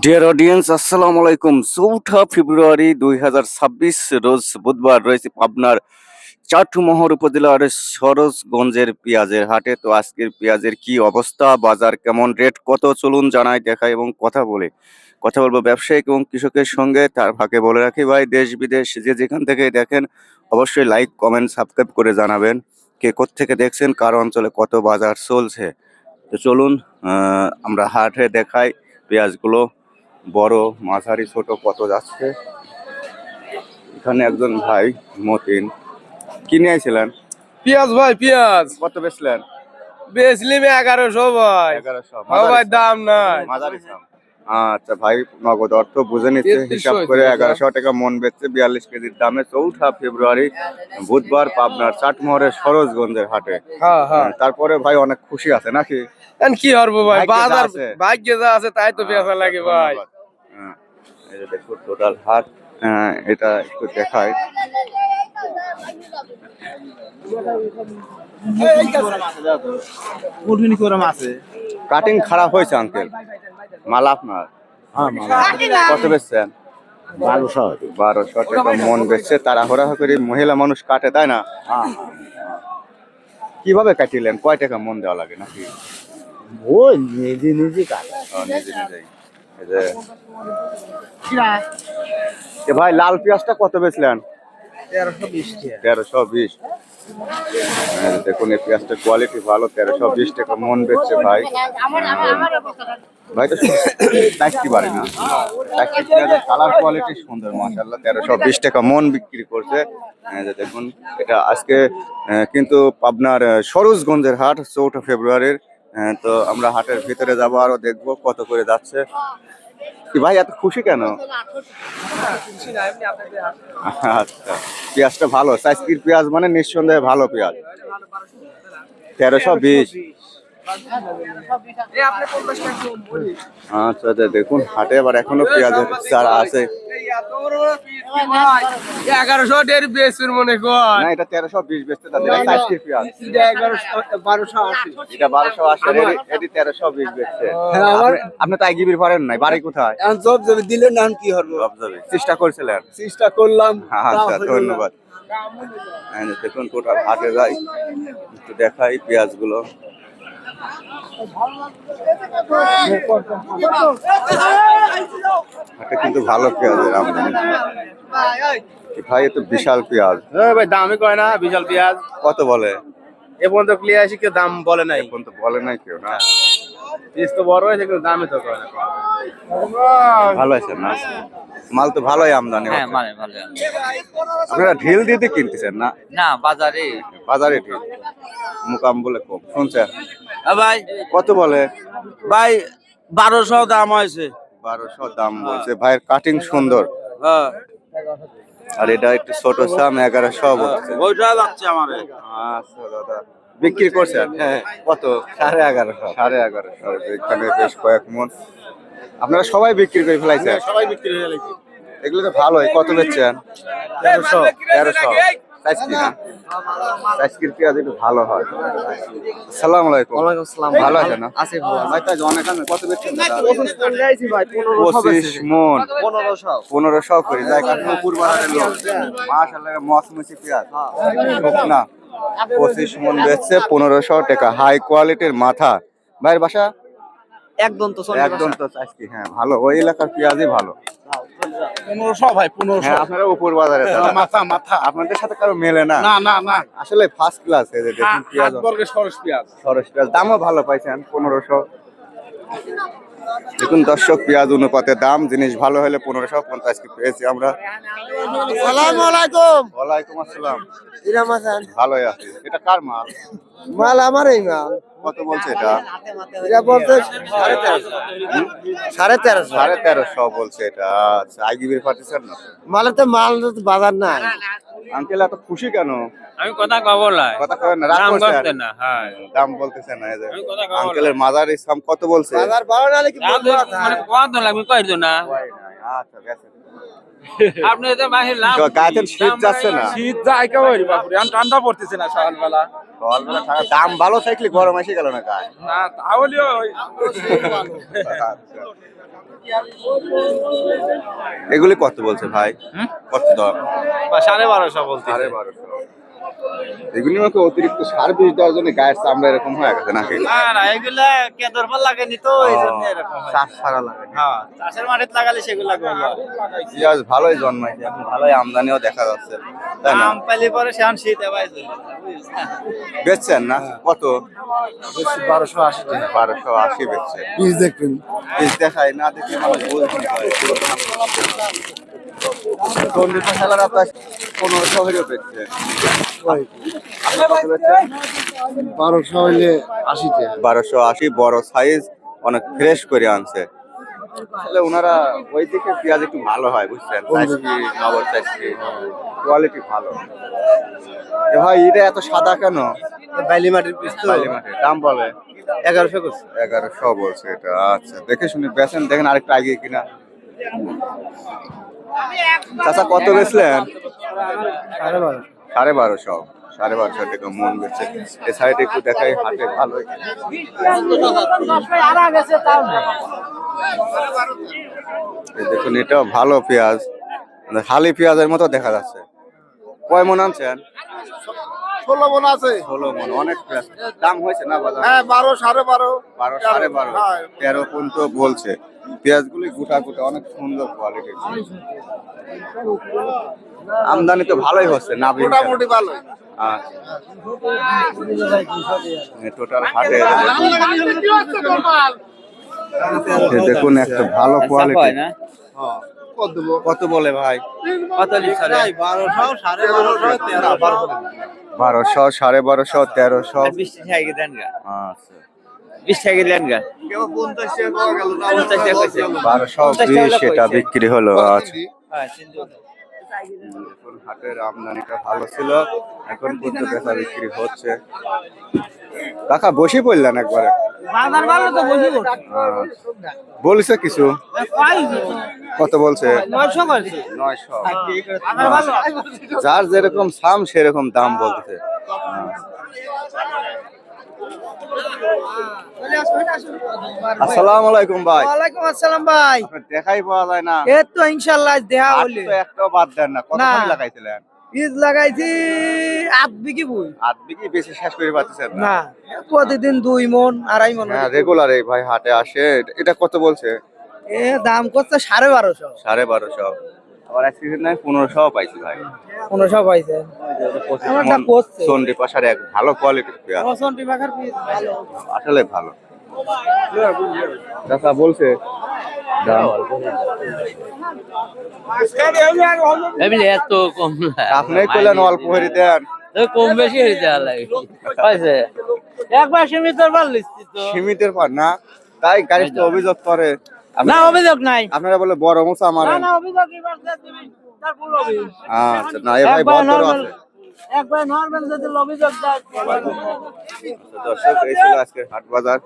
Dear audience, আসসালামু আলাইকুম। 4 ফেব্রুয়ারি 2026 রোজ বুধবার রয়েছে পাবনার চাটমোহর উপজেলার সরোজগঞ্জের পেঁয়াজের হাটে। তো আজকের পেঁয়াজের কি অবস্থা, বাজার কেমন, রেট কত, চলুন জানাই, দেখাই এবং কথা বলবো ব্যবসায়িক এবং কৃষকের সঙ্গে। তার ফাঁকে বলে রাখি ভাই, দেশ বিদেশ যে যেখান থেকে দেখেন অবশ্যই লাইক কমেন্ট সাবস্ক্রাইব করে জানাবেন কে কোত্থেকে দেখছেন, কার অঞ্চলে কত বাজার চলছে। তো চলুন আমরা হাটে দেখাই পেঁয়াজগুলো, বড় মাঝারি ছোট কত যাচ্ছে। এখানে একজন ভাই মতিন কিনে আইছিলেন পেঁয়াজ ভাই, পেঁয়াজ কত বেচলেন? বেচলি 1100 ভাই। 1100 ভাই দাম নাই। মাঝারি দাম। আচ্ছা ভাই, নগদ অর্থ বুঝে নিচ্ছে, হিসাব করে 1100 টাকা মন বেচছে 42 কেজির দামে। 4 ফেব্রুয়ারি বুধবার পাবনার চাটমোহরের সরোজগঞ্জের হাটে। তারপরে ভাই অনেক খুশি আছে নাকি? কি করবো ভাই, ভাগ্যে যা বাজার আছে। ভাগ্যে যা আছে তাই তো বেচা লাগে ভাই। এই যে দেখো টোটাল হাট, এটা একটু দেখায়। কাটিং খারাপ হয়েছে আঙ্কেল, মাল আপনার? কত বেচছেন? 1200 টাকা মন বেচছে। তাড়াহুড়া করে মহিলা মানুষ কাটে, তাই না? কিভাবে কাটিলেন? কয় টাকা মন দেওয়া লাগে নাকি? ওই নিজে নিজে কাটে। নিজে নিজেই। এই যে ভাই লাল পেঁয়াজটা কত বেচলেন? 1320। দেখুন এই পেঁয়াজটার কোয়ালিটি ভালো, 1320 টাকা মন বেচছে ভাই। ভাই তো টাইসটি পারে না, টাইসটি পেঁয়াজের কালার কোয়ালিটি সুন্দর মাশাআল্লাহ। 1320 টাকা মন বিক্রি করছে। দেখুন এটা আজকে কিন্তু পাবনার সরোজগঞ্জের হাট 4 ফেব্রুয়ারির। তো আমরা হাটের ভিতরে যাবো, আরো দেখবো কত করে যাচ্ছে। কি ভাই এত খুশি কেন? আচ্ছা, পেঁয়াজটা ভালো, সাইজকির পেঁয়াজ মানে নিঃসন্দেহে ভালো পেঁয়াজ। 1320। আচ্ছা আচ্ছা, দেখুন হাটে আবার এখনো পেঁয়াজের চারা আছে। 1100 বেচুর মনে কর না, এটা 1320 বেচতে তাদের সাইজকির পেঁয়াজ। এটা 1280, এটি 1320 বেচছে। আপনি তো আইগিবির পারেন নাই, বাড়ি কোথায়? জব জব দিলেন না কি হবে? চেষ্টা করছিলেন? চেষ্টা করলাম। আচ্ছা, ধন্যবাদ। দেখুন টোটাল হাটে যাই, একটু দেখাই পেঁয়াজ গুলো। হাটে কিন্তু ভালো পেঁয়াজের আমদানি ভাই, এত বিশাল পেঁয়াজ। ভাই দামই কয় না, বিশাল পেঁয়াজ কত বলে? এ পর্যন্ত ক্লিয়ার আসি কেউ দাম বলে নাই। এখন তো বলে নাই কেউ না। পিস তো বড় হয়েছে কিন্তু দামই তো কয় না। ভালো আছে না, মাল তো ভালোই আমদানি হচ্ছে। মানে ভালো। আপনারা ঢিল দিতে কিনতেছেন না? না, বাজারে বাজারে ঢিল মুকাম বলে কম শুনছেন? ভাই কত বলে? ভাই 1200 দাম হয়েছে। 1200 দাম বলছে। ভাইয়ের কাটিং সুন্দর, আর এটা একটু ছোট সাম 1100 বলছে। ওইটা লাগছে আমারে। আচ্ছা দাদা, বিক্রি করছেন? হ্যাঁ। কত? 1150। 1150। এখানে বেশ কয়েক মন আপনারা সবাই বিক্রি করে ফেলাইছেন? সবাই বিক্রি হয়ে গেছে। এগুলো তো ভালোই। কত বেচছেন? 1300। 1300 সাইজকি না, সাইজকির পেঁয়াজ একটু ভালো হয়। আসসালামু আলাইকুম। ওয়ালাইকুম আসসালাম। ভালো আছে না? আছে ভালো। ভাই তাই অনেক আনে। কত বেচছেন দাদা? 25 ভাই, 25 মন। 1500। 1500 করে যায়। কারণ পুরবারের লোক মাশাআল্লাহ, মসমসি পেঁয়াজ না। 25 মন বেচছে, 1500 টাকা। হাই কোয়ালিটির মাথা। ভাইয়ের বাসা একদম তো একদম তো চাইছি। হ্যাঁ ভালো, ওই এলাকার পেঁয়াজই ভালো। 1500 ভাই, 1500। হ্যাঁ, আপনারা উপর বাজারে মাথা আপনাদের সাথে কারো মেলে না। না আসলে ফার্স্ট ক্লাস। এই যে দেখুন পেঁয়াজ, বর্গের সরস পেঁয়াজ। সরস পেঁয়াজ দামও ভালো পাইছেন 1500। দেখুন দর্শক, পেঁয়াজ অনুপাতে দাম, জিনিস ভালো হলে 1550 কি পেয়েছি আমরা। আসসালামু আলাইকুম। ওয়ালাইকুম আসসালাম। ইরাম হাসান। ভালোই আছি। এটা কার মাল? মাল আমারই মাল। কত বলছে এটা? এটা বলতে 1350। 1350 বলছে এটা। আচ্ছা, আইগিবির পাঠিয়েছেন না? মালের তো মাল বাজার নাই। আঙ্কেল এত খুশি কেন? আমি কথা কব নাই। কথা কবেন না, রাগ দাম করছেন? করতে না, হ্যাঁ। দাম বলতেছেন না। এই যে আমি কথা কব আঙ্কেলের মাজার ইসলাম কত বলছে? বাজার ভালো না কি বলবো? মানে কত লাগবে কই দিও না। হয় নাই। আচ্ছা, গেছে। আপনি তো বাহির লাভ গায়েতে শীত যাচ্ছে না শীত যায় কেবল বাপুরে এখন ঠান্ডা পড়তেছে না সকালবেলা সকালবেলা ঠান্ডা, দাম ভালো থাকলে গরম এসে গেল না গায়ে। না তাহলেও আচ্ছা। এগুলি কত বলছে ভাই? কত দাম? 1250 বলতে 1250। এগুলি আমাকে অতিরিক্ত সার বিষ দেওয়ার জন্য গায়ের চামড়া এরকম হয়ে গেছে নাকি? না না এগুলা কেদর ফল লাগেনি তো এই জন্য এরকম হয়। চাষ ছাড়া লাগে। হ্যাঁ চাষের মাটিতে লাগালে সেগুলা গলা পেঁয়াজ ভালোই জন্মাইছে, এখন ভালোই আমদানিও দেখা যাচ্ছে, তাই না? আম পাইলে পরে সে শীত এবাই চলে বেচছেন না কত? 1280 টাকা 1280 বেচছে। পিস দেখবেন পিস দেখায় না, দেখে মানুষ বুঝতে পারে। চন্ডী মশালার আপনার 1500 হলেও বেচছে। আপনি কত বেচছেন? 1200 হইলে 80 টাকা 1280, বড় সাইজ, অনেক ফ্রেশ করে আনছে। তাহলে ওনারা ওই দিকে পেঁয়াজ একটু ভালো হয়, বুঝছেন? চাষি, নগর চাষি, কোয়ালিটি ভালো। এ ভাই এটা এত সাদা কেন? বাইলি মাটির পিস তো বালি মাটির দাম বলে 1100 করছে 1100 বলছে এটা। আচ্ছা, দেখে শুনে বেচেন, দেখেন আরেকটা আগে কিনা। চাচা কত বেচলেন? 1250 1250। 1250 টাকা মন বেচছে। এ সাইডে একটু দেখাই, হাটে ভালোই। এই দেখুন, এটাও ভালো পেঁয়াজ, মানে হালি পেঁয়াজের মতো দেখা যাচ্ছে। কয় মন আনছেন? 16 মণ আছে 16 মন, অনেক পেঁয়াজ। দাম হয়েছে না বাজার? হ্যাঁ 12 12.5 12, 12.5, 13 পর্যন্ত বলছে। পেঁয়াজগুলি গোটা গোটা, অনেক সুন্দর কোয়ালিটির। আমদানি তো ভালোই হচ্ছে না? মোটামুটি ভালো টোটাল হাটে দেখুন একটা ভালো কোয়ালিটি। কত বলে ভাই? 1200 1200, 1300। 20 টাকা দেন গা আচ্ছা, 20 টাকা দেন গা 50 টাকা কইছে 1220 এটা বিক্রি হলো। আচ্ছা, হ্যাঁ সিন্ধু দেখুন হাটের আমদানিটা ভালো ছিল, এখন পর্যন্ত বেচা বিক্রি হচ্ছে। কাকা বসে পড়লেন একবারে? বাজার ভালো তো বসি বলছে কিছু? কত বলছে? 900 কইছে 900। আমার ভালো যার যেরকম সাম সেরকম দাম বলতেছে। আসসালামু আলাইকুম ভাই। ওয়ালাইকুম আসসালাম ভাই আপনার দেখাই পাওয়া যায় না। এই তো ইনশাআল্লাহ দেখা হাট হইলে তো একটাও বাদ দেন না। কত না। খানি লাগাইছিলেন? বীজ লাগাইছি 8 বিঘি বই 8 বিঘি, বেশি শেষ করে পাচ্ছেন না? না প্রতিদিন 2 মণ 2.5 মণ হ্যাঁ, রেগুলার এই ভাই হাটে আসে। এটা কত বলছে? এ দাম করছে 1250 1250। আবার এক সিজন নাই 1500 পাইছি ভাই। 1500 পাইছে আমারটা করছে চন্ডী পাশার এক ভালো কোয়ালিটির পেঁয়াজ, বসন্তি বাখার পিস ভালো আসলে ভালো। চাচা বলছে দাম এমনি এত কম না আপনি কইলেন অল্প হরি দেন। কম বেশি হয়ে যায় লাগে পাইছে একবার সীমিতর পার লিস্তি তো সীমিতের পর না, তাই গাড়ি তো অভিযোগ করে। না অভিযোগ নাই আপনারা বলে বড় মোচা না মারেন। না অভিযোগ এবার তুমি তার পুরো অভিযোগ আচ্ছা, না এ ভাই বড় আছে। একবার নরমাল যদি অভিযোগ দেয় দর্শক, এই ছিল আজকের হাট বাজার।